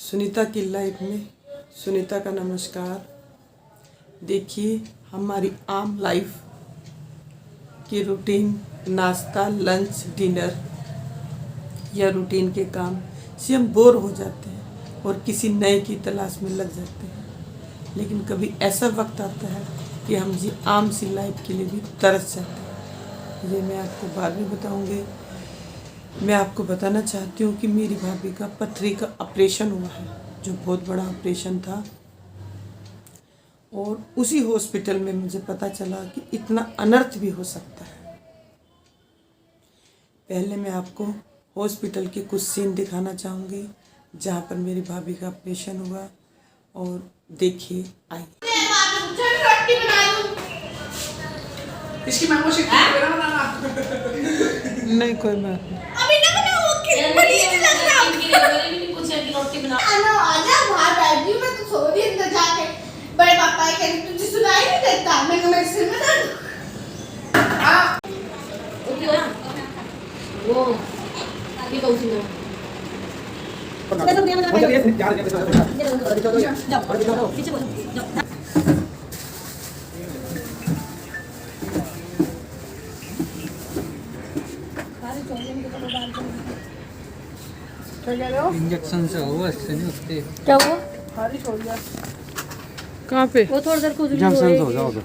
सुनीता की लाइफ में सुनीता का नमस्कार। देखिए, हमारी आम लाइफ की रूटीन, नाश्ता, लंच, डिनर या रूटीन के काम से हम बोर हो जाते हैं और किसी नए की तलाश में लग जाते हैं। लेकिन कभी ऐसा वक्त आता है कि हम जी आम सी लाइफ के लिए भी तरस जाते हैं। ये मैं आपको बाद में बताऊंगी। मैं आपको बताना चाहती हूँ कि मेरी भाभी का पथरी का ऑपरेशन हुआ है, जो बहुत बड़ा ऑपरेशन था। और उसी हॉस्पिटल में मुझे पता चला कि इतना अनर्थ भी हो सकता है। पहले मैं आपको हॉस्पिटल के कुछ सीन दिखाना चाहूँगी जहाँ पर मेरी भाभी का ऑपरेशन हुआ। और देखिए, आइए। इसकी मैंगो शेक बनाना नहीं, कोई बात नहीं। अभी ना बनाओ, प्लीज लग रहा है कुछ है कि रोटी बना आना आजा, बाहर बैठी हूं मैं तो सो रही अंदर जाके। बड़े पापा ये कहते तुझे सुनाई नहीं देता। मैं मेरे सिर में दर्द। हां ओके हो वो ये कहूं सुनो मैं तो नहीं जाओ पीछे बोलो जाओ। इंजेक्शन से हुआ, इससे नहीं उठते। क्या हुआ? कहाँ पे? वो थोड़ा देर खुजली जंक्शन से हो हुई। जाओ तो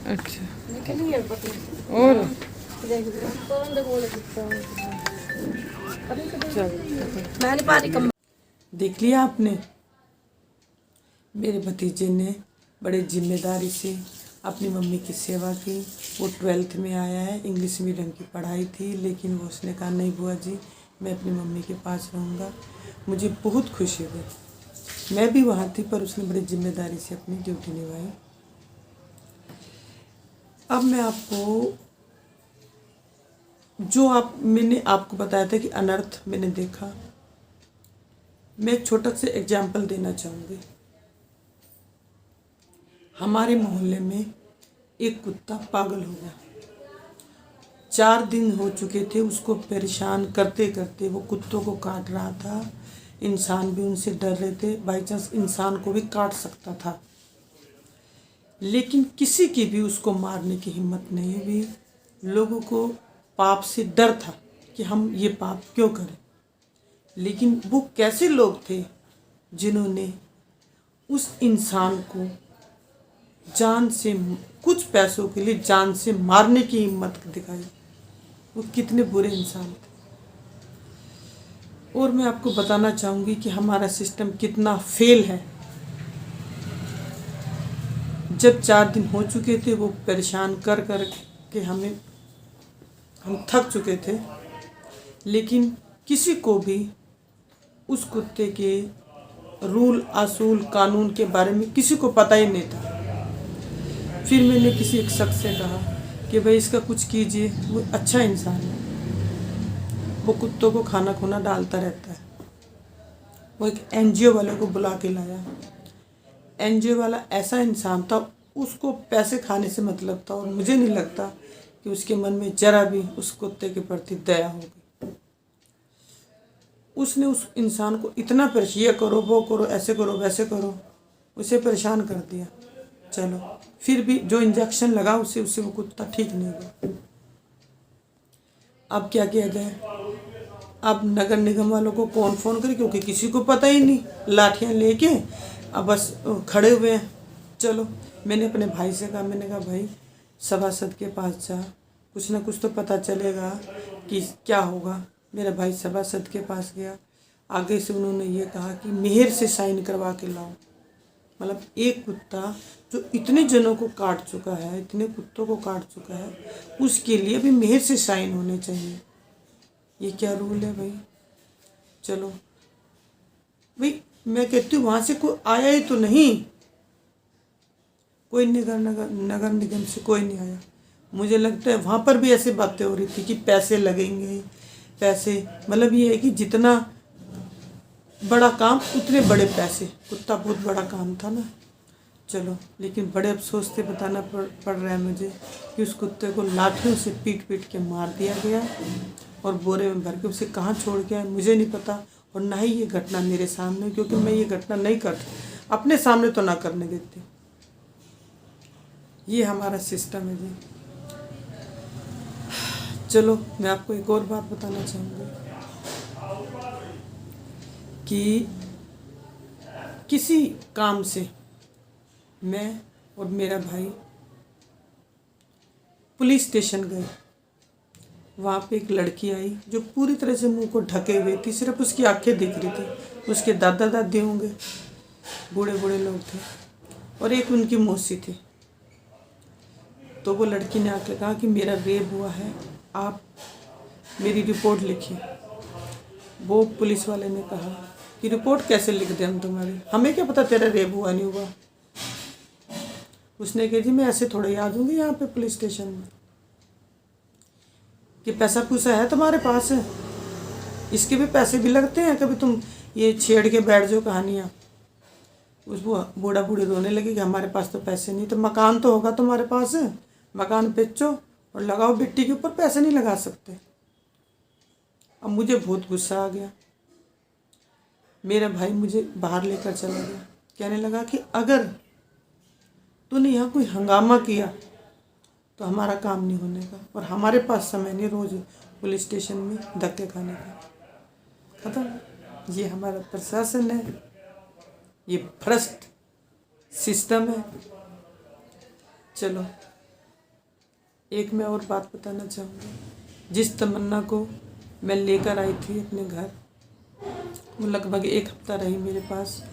अच्छा, लेकिन ये पता और कौन देखो मैंने पानी कम। देख लिया आपने, मेरे भतीजे ने बड़े जिम्मेदारी से अपनी मम्मी की सेवा की। वो 12th में आया है, इंग्लिश मीडियम की पढ़ाई थी, लेकिन वो उसने कहा नहीं बुआ जी, मैं अपनी मम्मी के पास रहूँगा। मुझे बहुत खुशी हुई। मैं भी वहाँ थी, पर उसने बड़ी जिम्मेदारी से अपनी ड्यूटी निभाई। अब मैं आपको मैंने आपको बताया था कि अनर्थ मैंने देखा, मैं एक छोटा सा एग्जाम्पल देना चाहूँगी। हमारे मोहल्ले में एक कुत्ता पागल हो गया। 4 दिन हो चुके थे उसको परेशान करते करते। वो कुत्तों को काट रहा था, इंसान भी उनसे डर रहे थे, बाई चांस इंसान को भी काट सकता था, लेकिन किसी की भी उसको मारने की हिम्मत नहीं हुई। लोगों को पाप से डर था कि हम ये पाप क्यों करें। लेकिन वो कैसे लोग थे जिन्होंने उस इंसान को जान से, कुछ पैसों के लिए जान से मारने की हिम्मत दिखाई। वो कितने बुरे इंसान थे। और मैं आपको बताना चाहूँगी कि हमारा सिस्टम कितना फेल है। जब 4 दिन हो चुके थे, वो परेशान कर कर के हम थक चुके थे, लेकिन किसी को भी उस कुत्ते के रूल असूल कानून के बारे में किसी को पता ही नहीं था। फिर मैंने किसी एक शख्स से कहा कि भाई इसका कुछ कीजिए, वो अच्छा इंसान है, वो कुत्तों को खाना खुना डालता रहता है। वो एक NGO वाले को बुला के लाया। NGO वाला ऐसा इंसान था, उसको पैसे खाने से मतलब था, और मुझे नहीं लगता कि उसके मन में जरा भी उस कुत्ते के प्रति दया होगी। उसने उस इंसान को इतना परेशान, ये करो वो करो, ऐसे करो वैसे करो, उसे परेशान कर दिया। चलो, फिर भी जो इंजेक्शन लगा उससे वो कुत्ता ठीक नहीं हुआ। अब क्या किया जाए? अब नगर निगम वालों को कौन फ़ोन करे, क्योंकि किसी को पता ही नहीं। लाठियाँ लेके अब बस खड़े हुए हैं। चलो, मैंने अपने भाई से कहा, मैंने कहा भाई सभासद के पास जा, कुछ ना कुछ तो पता चलेगा कि क्या होगा। मेरा भाई सभासद के पास गया। आगे से उन्होंने ये कहा कि मेहर से साइन करवा के लाओ। मतलब एक कुत्ता जो इतने जनों को काट चुका है, इतने कुत्तों को काट चुका है, उसके लिए भी मेहर से साइन होने चाहिए। ये क्या रूल है भाई? चलो भाई, मैं कहती हूँ वहाँ से कोई आया ही तो नहीं, कोई नगर निगम से कोई नहीं आया। मुझे लगता है वहाँ पर भी ऐसी बातें हो रही थी कि पैसे लगेंगे, पैसे, मतलब ये है कि जितना बड़ा काम उतने बड़े पैसे। कुत्ता बहुत बड़ा काम था ना। चलो, लेकिन बड़े अफसोस से बताना पड़ रहा है मुझे कि उस कुत्ते को लाठियों से पीट पीट के मार दिया गया और बोरे में भर के उसे कहाँ छोड़ के आए मुझे नहीं पता। और ना ही ये घटना मेरे सामने, क्योंकि मैं ये घटना नहीं करती, अपने सामने तो ना करने देती। ये हमारा सिस्टम है जी। चलो मैं आपको एक और बात बताना चाहूँगी कि किसी काम से मैं और मेरा भाई पुलिस स्टेशन गए। वहाँ पे एक लड़की आई जो पूरी तरह से मुंह को ढके हुए थी, सिर्फ उसकी आंखें दिख रही थी। उसके दादा दादी होंगे, बूढ़े बूढ़े लोग थे, और एक उनकी मौसी थी। तो वो लड़की ने आके कहा कि मेरा रेप हुआ है, आप मेरी रिपोर्ट लिखिए। वो पुलिस वाले ने कहा कि रिपोर्ट कैसे लिख दें हम तुम्हारी, हमें क्या पता तेरा रेप हुआ नहीं हुआ। उसने कहा जी मैं ऐसे थोड़े ही आ दूँगी यहाँ पे पुलिस स्टेशन में, कि पैसा पूसा है तुम्हारे पास है, इसके भी पैसे भी लगते हैं, कभी तुम ये छेड़ के बैठ जाओ कहानियाँ। उस बूढ़ा बूढ़ी रोने लगी कि हमारे पास तो पैसे नहीं। तो मकान तो होगा तुम्हारे पास, मकान बेचो और लगाओ बिट्टी के ऊपर, पैसे नहीं लगा सकते। अब मुझे बहुत गुस्सा आ गया। मेरा भाई मुझे बाहर लेकर चला गया, कहने लगा कि अगर तूने यहाँ कोई हंगामा किया तो हमारा काम नहीं होने का, और हमारे पास समय नहीं रोज़ पुलिस स्टेशन में धक्के खाने का। खत्म। ये हमारा प्रशासन है, ये भ्रष्ट सिस्टम है। चलो एक मैं और बात बताना चाहूँगी। जिस तमन्ना को मैं लेकर आई थी अपने घर, वो लगभग 1 हफ्ता रही मेरे पास।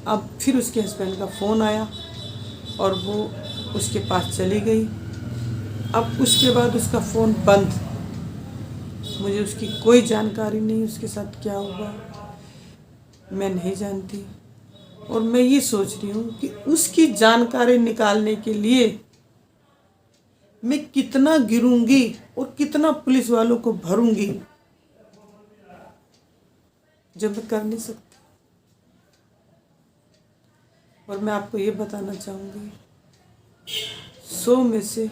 अब फिर उसके हस्बैंड का फ़ोन आया और वो उसके पास चली गई। अब उसके बाद उसका फ़ोन बंद, मुझे उसकी कोई जानकारी नहीं, उसके साथ क्या हुआ मैं नहीं जानती। और मैं ये सोच रही हूँ कि उसकी जानकारी निकालने के लिए मैं कितना गिरूंगी और कितना पुलिस वालों को भरूंगी, जो मैं कर नहीं सकती। और मैं आपको ये बताना चाहूँगी, 100 में से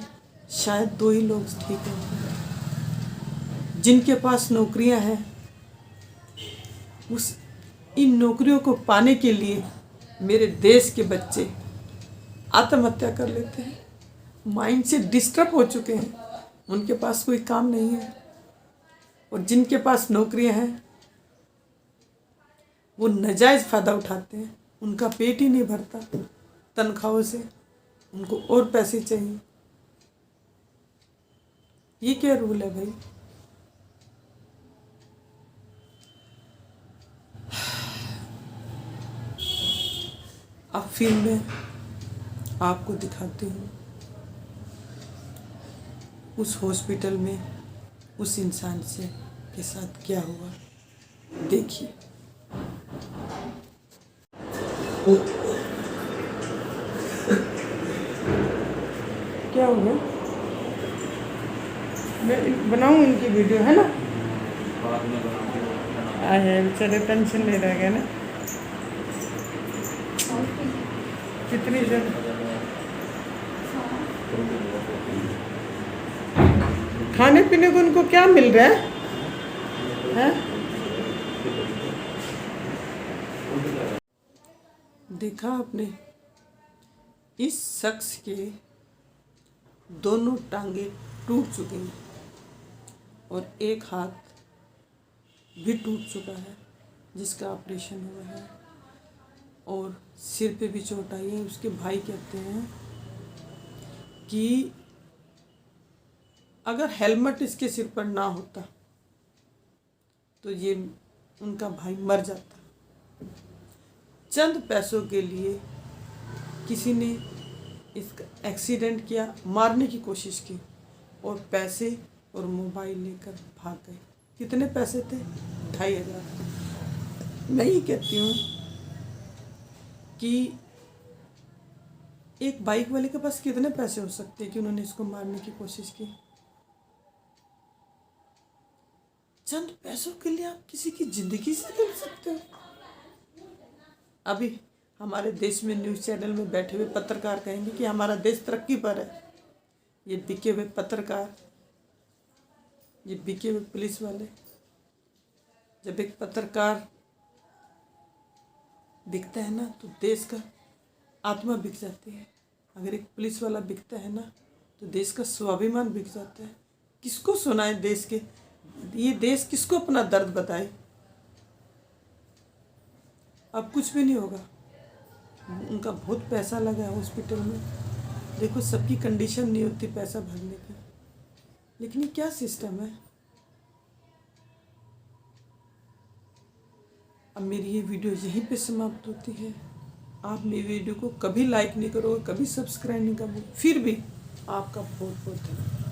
शायद 2 ही लोग ठीक हैं जिनके पास नौकरियां हैं। इन नौकरियों को पाने के लिए मेरे देश के बच्चे आत्महत्या कर लेते हैं, माइंड से डिस्टर्ब हो चुके हैं, उनके पास कोई काम नहीं है। और जिनके पास नौकरियां हैं वो नाजायज़ फ़ायदा उठाते हैं, उनका पेट ही नहीं भरता तनख्वाहों से, उनको और पैसे चाहिए। ये क्या रूल है भाई? अब फिर मैं आपको दिखाती हूँ उस हॉस्पिटल में उस इंसान से के साथ क्या हुआ। देखिए। क्या हो गया? मैं बनाऊँ इनकी वीडियो, है ना? आए बेचारे टेंशन नहीं रह गए ना। कितनी जन खाने पीने को उनको क्या मिल रहा है? देखा आपने, इस शख्स के दोनों टांगे टूट चुके हैं और एक हाथ भी टूट चुका है जिसका ऑपरेशन हुआ है, और सिर पे भी चोट आई है। उसके भाई कहते हैं कि अगर हेलमेट इसके सिर पर ना होता तो ये उनका भाई मर जाता। चंद पैसों के लिए किसी ने इसका एक्सीडेंट किया, मारने की कोशिश की, और पैसे और मोबाइल लेकर भाग गए। कितने पैसे थे? 2500। मैं ये कहती हूँ कि एक बाइक वाले के पास कितने पैसे हो सकते हैं कि उन्होंने इसको मारने की कोशिश की। चंद पैसों के लिए आप किसी की जिंदगी से खेल सकते हो। अभी हमारे देश में न्यूज़ चैनल में बैठे हुए पत्रकार कहेंगे कि हमारा देश तरक्की पर है। ये बिके हुए पत्रकार, ये बिके हुए पुलिस वाले जब एक पत्रकार बिकता है ना तो देश का आत्मा बिक जाती है। अगर एक पुलिस वाला बिकता है ना तो देश का स्वाभिमान बिक जाता है। किसको सुनाए देश के, ये देश किसको अपना दर्द बताए। अब कुछ भी नहीं होगा। उनका बहुत पैसा लगा है हॉस्पिटल में, देखो सबकी कंडीशन नहीं होती पैसा भरने की, लेकिन ये क्या सिस्टम है। अब मेरी ये वीडियो यहीं पे समाप्त होती है। आप मेरी वीडियो को कभी लाइक नहीं करोगे, कभी सब्सक्राइब नहीं करोगे, फिर भी आपका बहुत बहुत धन्यवाद।